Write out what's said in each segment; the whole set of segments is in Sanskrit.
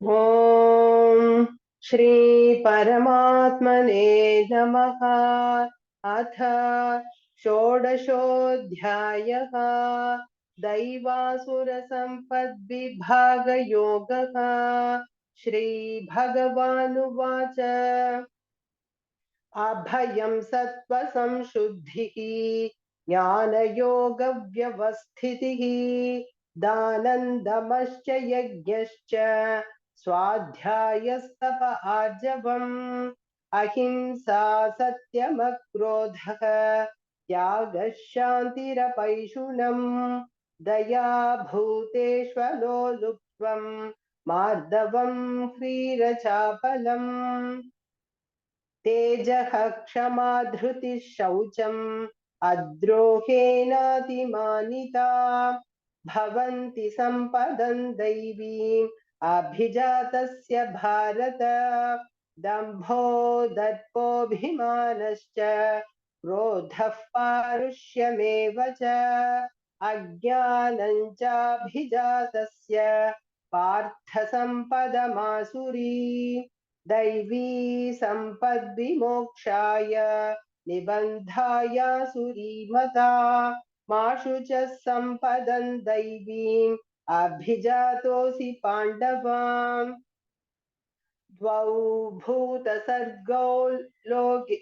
ॐ श्री परमात्मने नमः। अथ षोडशोऽध्यायः। दैवासुरसम्पद्विभागयोगः। श्रीभगवानुवाच अभयं सत्त्वसंशुद्धिः ज्ञानयोगव्यवस्थितिः दानन्दमश्च यज्ञश्च स्वाध्यायस्तप आर्जवम् अहिंसा सत्यमक्रोधः त्यागः शान्तिरपैशुनम् दया भूतेष्वलो लुप्त्वम् मार्दवम् ह्रीरचापलम् तेजः क्षमा धृतिः शौचम् अद्रोहेणातिमानिता भवन्ति सम्पदं दैवीम् अभिजातस्य भारत दम्भो दर्पोऽभिमानश्च क्रोधः पारुष्यमेव च अज्ञानं चाभिजातस्य पार्थ सम्पदमासुरी दैवी सम्पद्विमोक्षाय निबन्धायासुरीमता माशु च सम्पदं दैवीम् अभिजातोऽसि पाण्डवान् द्वौ भूतसर्गौ लोके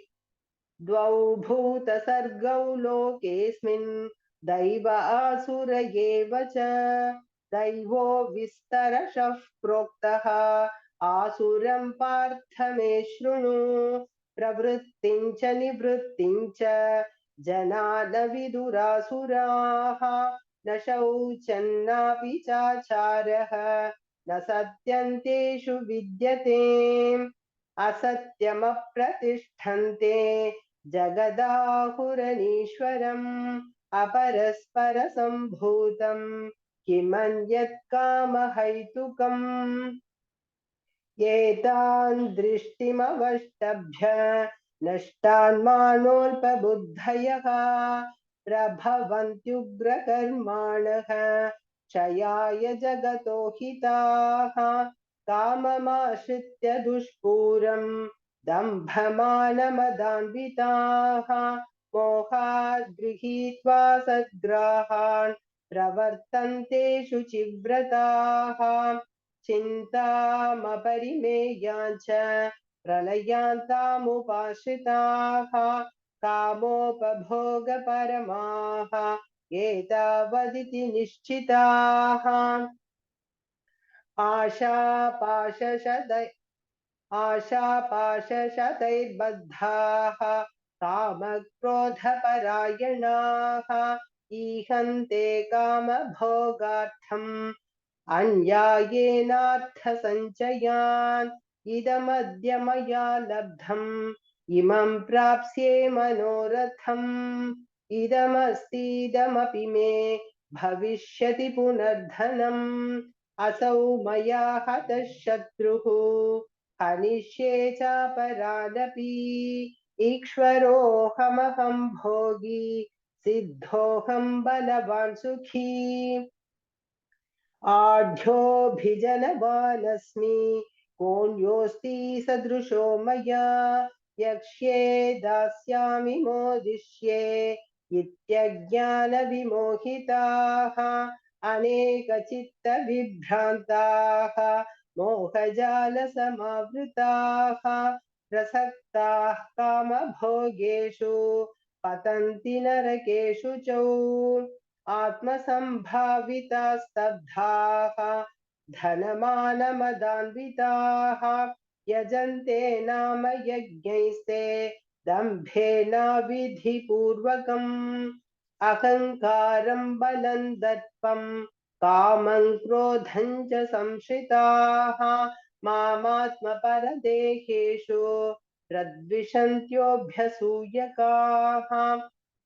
द्वौ भूतसर्गौ लोकेऽस्मिन् दैव आसुर एव च दैवो विस्तरशः प्रोक्तः आसुरं पार्थ मे शृणु प्रवृत्तिं च निवृत्तिं च जना न विदुरासुराः न शौचन्नापि चाचारः न सत्यन्तेषु विद्यते असत्यमप्रतिष्ठन्ते जगदाहुरनीश्वरम् अपरस्परसम्भूतम् किमन्यत् कामहैतुकम् एतान् दृष्टिमवष्टभ्य नष्टान् मानोऽल्पबुद्धयः प्रभवन्त्युग्रकर्माणः क्षयाय जगतो हिताः काममाश्रित्य दुष्पूरम् दम्भमानमदान्विताः मोहाद् गृहीत्वा सद्ग्राहान् प्रवर्तन्ते शुचिव्रताः चिन्तामपरिमेयाञ्च प्रलयान्तामुपाश्रिताः कामोपभोगपरमाः एतावदिति निश्चिताः आशापाशशतैर्बद्धाः कामक्रोधपरायणाः ईहन्ते कामभोगार्थम् अन्यायेनार्थसञ्चयान् इदमद्य मया लब्धम् इमं प्राप्स्ये मनोरथम् इदमस्तीदमपि मे भविष्यति पुनर्धनम् असौ मया हतः शत्रुः हनिष्ये चापरानपि ईश्वरोऽहमहं भोगी सिद्धोऽहं बलवान् सुखी आढ्योऽभिजनवानस्मि कोऽन्योऽस्ति सदृशो मया यक्ष्ये दास्यामि मोदिष्ये इत्यज्ञानविमोहिताः अनेकचित्तविभ्रान्ताः मोहजालसमावृताः प्रसक्ताः कामभोगेषु पतन्ति नरकेषु च आत्मसम्भाविता स्तब्धाः धनमानमदान्विताः यजन्ते नाम यज्ञैस्ते दम्भेनाविधिपूर्वकम् अहङ्कारं बलं दर्पं कामं क्रोधं च संश्रिताः मामात्मपरदेहेषु प्रद्विषन्त्योऽभ्यसूयकाः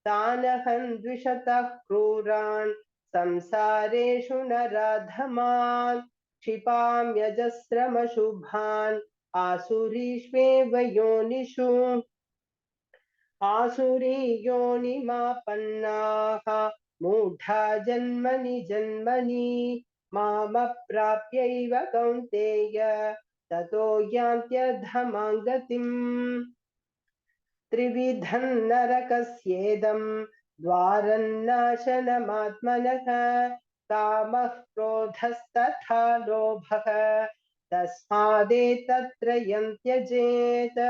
तानहं द्विषतः क्रूरान् संसारेषु नराधमान् क्षिपाम्यजस्रमशुभान् आसुरीष्वेव योनिषु आसुरी योनिमापन्नाः मूढा जन्मनि जन्मनि मामप्राप्यैव कौन्तेय ततो यान्त्यधमां गतिम् त्रिविधं नरकस्येदं द्वारन्नाशनमात्मनः कामः क्रोधस्तथा लोभः तस्मादेतत्त्रयं त्यजेत्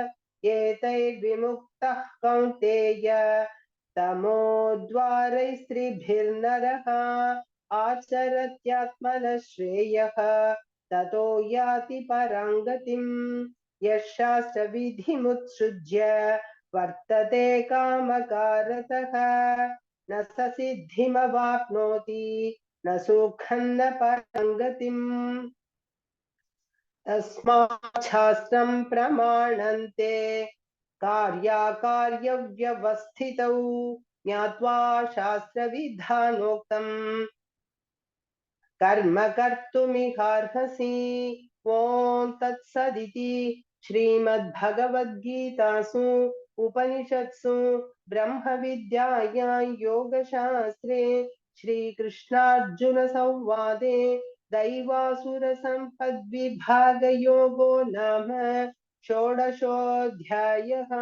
एतैर्विमुक्तः कौन्तेय तमोद्वारैस्त्रिभिर्नरः आचरत्यात्मनः श्रेयः ततो याति परां गतिम् यः शास्त्रविधिमुत्सृज्य वर्तते कामकारतः न स सिद्धिमवाप्नोति न सुखं न परां गतिम् तस्मात् शास्त्रं प्रमाणन्ते कार्याकार्यव्यवस्थितौ ज्ञात्वा शास्त्रविधानोक्तम् कर्म कर्तुमिहार्हसि ॐ तत्सदिति श्रीमद्भगवद्गीतासु उपनिषत्सु ब्रह्मविद्यायां योगशास्त्रे श्रीकृष्णार्जुनसंवादे दैवासुरसम्पद्विभागयोगो नाम षोडशोऽध्यायः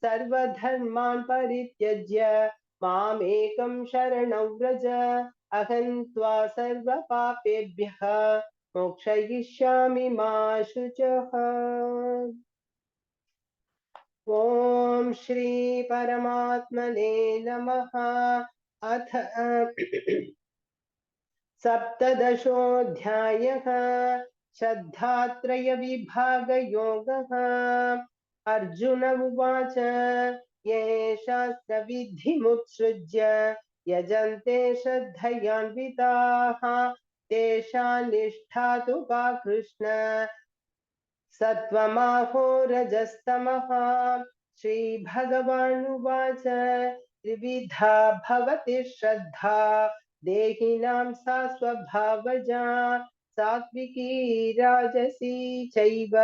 सर्वधर्मान् परित्यज्य मामेकं शरणं व्रज अहं त्वा सर्वपापेभ्यः मोक्षयिष्यामि मा शुचः। ॐ श्री परमात्मने नमः। अथ सप्तदशोऽध्यायः श्रद्धात्रयविभागयोगः। अर्जुन उवाच ये शास्त्रविधिमुत्सृज्य यजन्ते श्रद्धयान्विताः तेषां निष्ठा तु का कृष्ण सत्त्वमाहो रजस्तमः। श्रीभगवानुवाच त्रिविधा भवति श्रद्धा देहिनां सा स्वभावजा सात्विकी राजसी चैव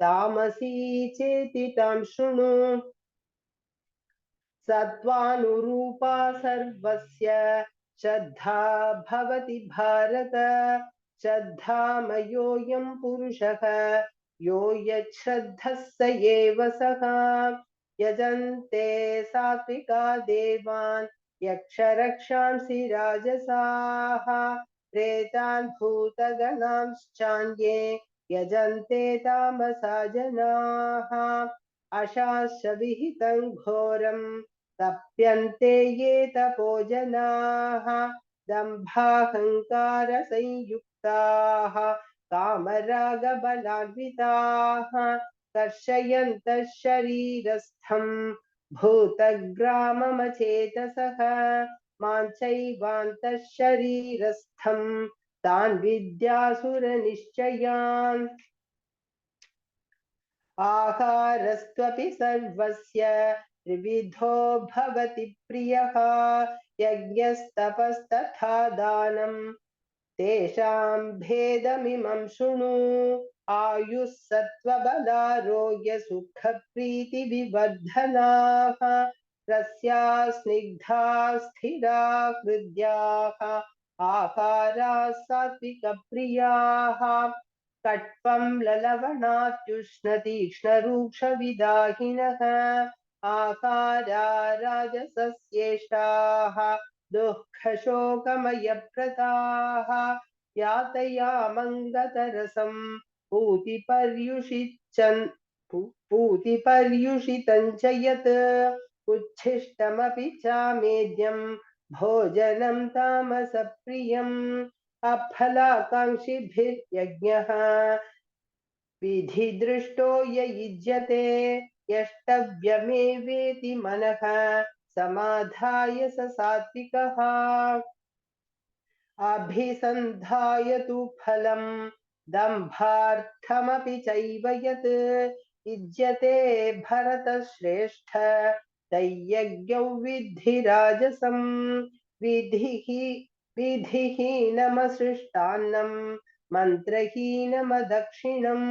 तामसी चेति तां शृणु। सत्त्वानुरूपा सर्वस्य श्रद्धा भवति भारत श्रद्धामयोऽयं पुरुषः यो यच्छ्रद्धः स एव सः। यजन्ते सात्विका देवान् यक्षरक्षांसि राजसाः प्रेतान् भूतगणांश्चान्ये यजन्ते तामसा जनाः। अशास्त्रविहितं घोरं तप्यन्ते ये तपो जनाः दम्भाहङ्कारसंयुक्ताः कामरागबलान्विताः कर्षयन्तः शरीरस्थं भूतग्राममचेतसः मां चैवान्तः शरीरस्थं तान् विद्यासुरनिश्चयान्। आहारस्त्वपि सर्वस्य त्रिविधो भवति प्रियः यज्ञस्तपस्तथा दानं तेषां भेदमिमं शृणु। आयुः सत्त्वबलारोग्यसुखप्रीतिविवर्धनाः रस्या स्निग्धा स्थिरा हृद्याः आहाराः सात्विकप्रियाः कट्वं ललवणात्युष्णतीक्ष्णरूक्षविदाहिनः आहारा राजसस्येष्टाः दुःखशोकमयप्रदाः यातयामङ्गतरसं पूतिपर्युषितं च यत् उच्छिष्टमपि चामेद्यं भोजनं तामसप्रियम् अफलाकाङ्क्षिभिर्यज्ञः विधिदृष्टो य युज्यते यष्टव्यमेवेति मनः समाधाय स सात्विकः। अभिसन्धाय तु फलं दम्भार्थमपि चैव यत् युज्यते भरतश्रेष्ठ तय्यज्ञौ विद्धि राजसं विधिहीनमसृष्टान्नं मन्त्रहीनमदक्षिणम्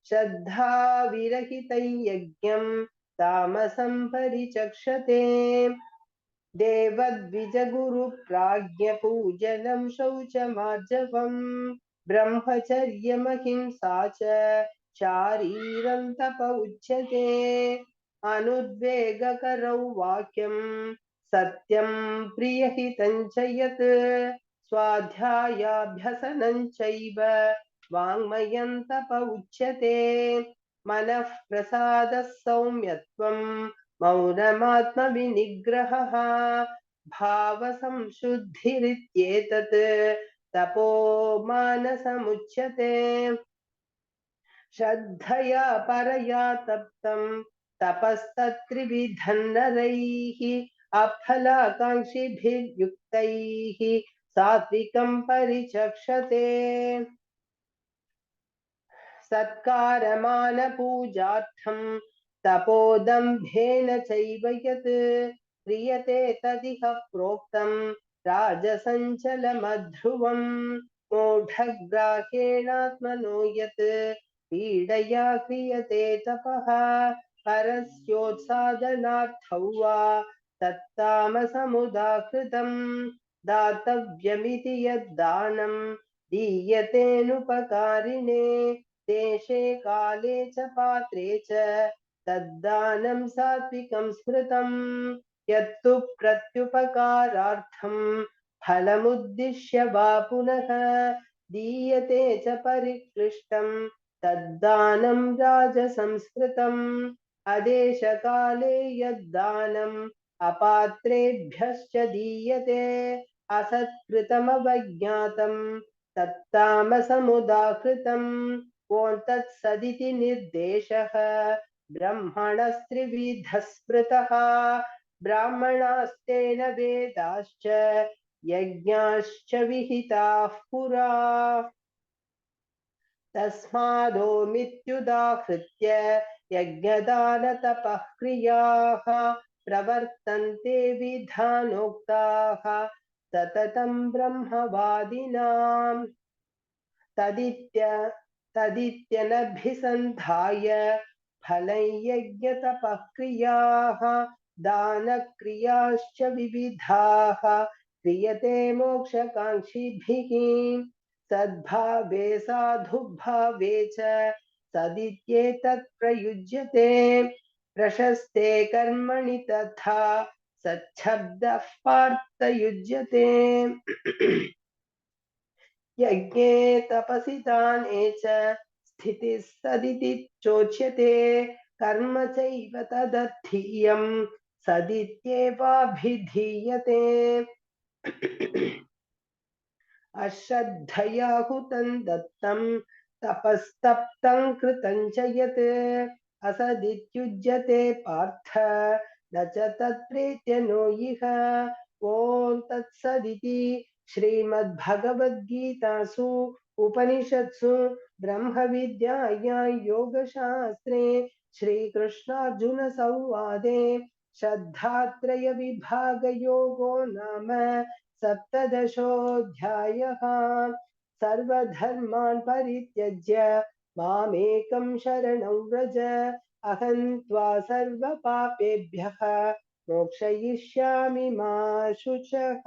श्रद्धाविरहितं यज्ञं तामसं परिचक्षते। देवद्विजगुरुप्राज्ञपूजनं शौचमार्जवम् ब्रह्मचर्यमहिंसा च शारीरं तप उच्यते अनुद्वेगकरौ वाक्यं सत्यं प्रियहितं च यत् स्वाध्यायाभ्यसनं चैव वाङ्मयं तप उच्यते मनः प्रसादः सौम्यत्वं मौनमात्मविनिग्रहः भावसंशुद्धिरित्येतत् तपो मानसमुच्यते श्रद्धया परया तप्तं तपस्तत्त्रिविधं नरैः अफलाकाङ्क्षिभिर्युक्तैः सात्विकं परिचक्षते सत्कारमानपूजार्थं तपोदम्भेन चैव यत् क्रियते तदिह प्रोक्तं राजसञ्चलमध्रुवम् मूढग्राह्येणात्मनो यत् पीडया क्रियते तपः परस्योत्सादनार्थौ वा तत्तामसमुदाहृतम् दातव्यमिति यद्दानं दीयतेनुपकारिणे देशे काले च पात्रे च तद्दानं सात्विकं स्मृतम् यत्तु प्रत्युपकारार्थं फलमुद्दिश्य वा पुनः दीयते च परिक्लिष्टं तद्दानं राजसंस्कृतम् अदेशकाले यद्दानम् अपात्रेभ्यश्च दीयते असत्कृतमवज्ञातं तत्तामसमुदाहृतम् ॐ तत्सदिति निर्देशः ब्रह्मणस्त्रिविधः स्मृतः ब्राह्मणास्तेन वेदाश्च यज्ञाश्च विहिताः पुरा तस्मादोमित्युदाहृत्य यज्ञदानतपः क्रियाः प्रवर्तन्ते विधानोक्ताः सततं ब्रह्मवादिनाम् तदित्यनभिसन्धाय फलं यज्ञतपः क्रियाः दानक्रियाश्च विविधाः क्रियते मोक्षकाङ्क्षिभिः सद्भावे साधुभावे च सदित्येतत् प्रयुज्यते प्रशस्ते कर्मणि तथा सच्छब्दः पार्थयुज्यते यज्ञे तपसि दाने च स्थितिः सदिति चोच्यते कर्म चैव तदर्थीयं सदित्येवाभिधीयते अश्रद्धया हुतं दत्तं तपस्तप्तं कृतं च यत् असदित्युज्यते पार्थ न च तत्प्रेत्य नो इह ॐ तत्सदिति श्रीमद्भगवद्गीतासु उपनिषत्सु ब्रह्मविद्यायां योगशास्त्रे श्रीकृष्णार्जुनसंवादे श्रद्धात्रयविभागयोगो नाम सप्तदशोऽध्यायः सर्वधर्मान् परित्यज्य मामेकं शरणं व्रज अहं त्वा सर्वपापेभ्यः मोक्षयिष्यामि मा शुचः।